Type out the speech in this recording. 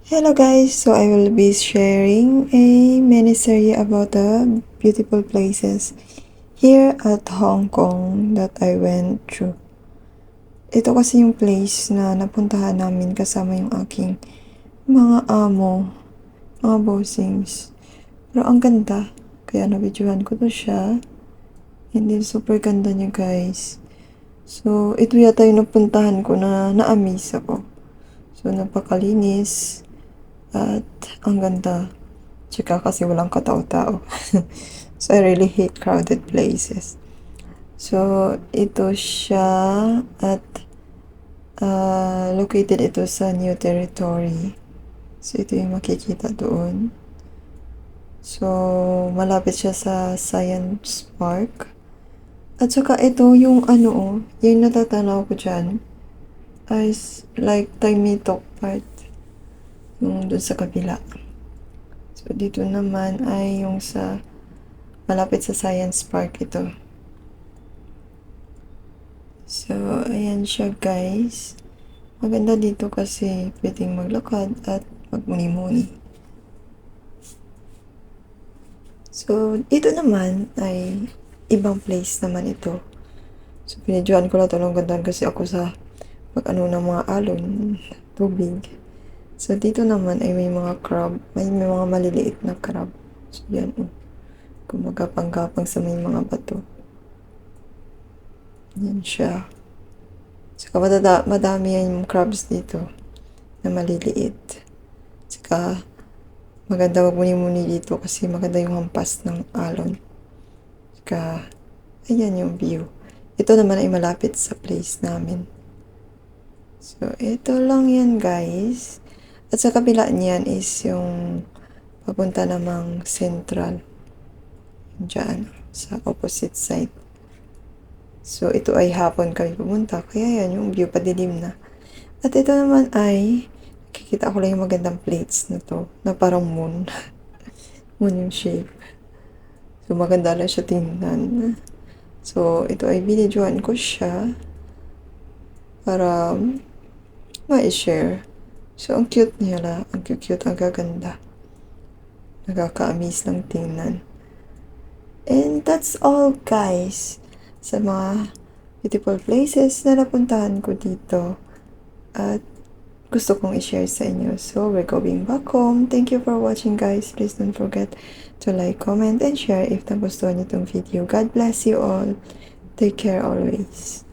Hello guys, so I will be sharing a mini series about the beautiful places here at Hong Kong that I went through. Ito kasi yung place na napuntahan namin kasama yung aking mga amo, mga bossings. Pero ang ganda, kaya nabidyohan ko to siya. And then super ganda niya guys. So ito yata yung napuntahan ko na na-amaze ako. So napakalinis at ang ganda. Tsaka kasi walang katao-tao. So, I really hate crowded places. So, ito siya at located ito sa New Territory. So, ito yung makikita doon. So, malapit siya sa Science Park. At saka ito yung yung natatanaw ko dyan ay like Taimitok part. Yung doon sa kabila. So, dito naman ay yung sa malapit sa Science Park ito. So, ayan siya guys. Maganda dito kasi pwedeng maglakad at magmuni-muni. So, dito naman ay ibang place naman ito. So, pinidyohan ko lang ito ng ganda kasi ako sa ng mga alon, tubig. So, dito naman ay may mga crab. May mga maliliit na crab. So, yan kumagapang-gapang sa may mga bato. Yan siya. Saka madami yan yung crabs dito na maliliit. Saka maganda magmuni-muni dito kasi maganda yung hampas ng alon. Saka ayan yung view. Ito naman ay malapit sa place namin. So ito lang yan guys. At sa kabila niyan is yung papunta namang Central. Diyan sa opposite side. So, ito ay hapon kami pumunta. Kaya yan, yung view padilim na. At ito naman ay, nakikita ko lang yung magandang plates na to. Na parang moon. Moon yung shape. So, maganda lang siya tingnan. So, ito ay binidyohan ko siya. Para ma-share. So, ang cute niya la. Ang cute, ang gaganda. Nakaka-amaze lang tingnan. And that's all guys. Sa mga beautiful places na napuntahan ko dito at gusto kong i-share sa inyo. So, we're going back home. Thank you for watching guys. Please don't forget to like, comment, and share if nagustuhan niyo itong video. God bless you all. Take care always.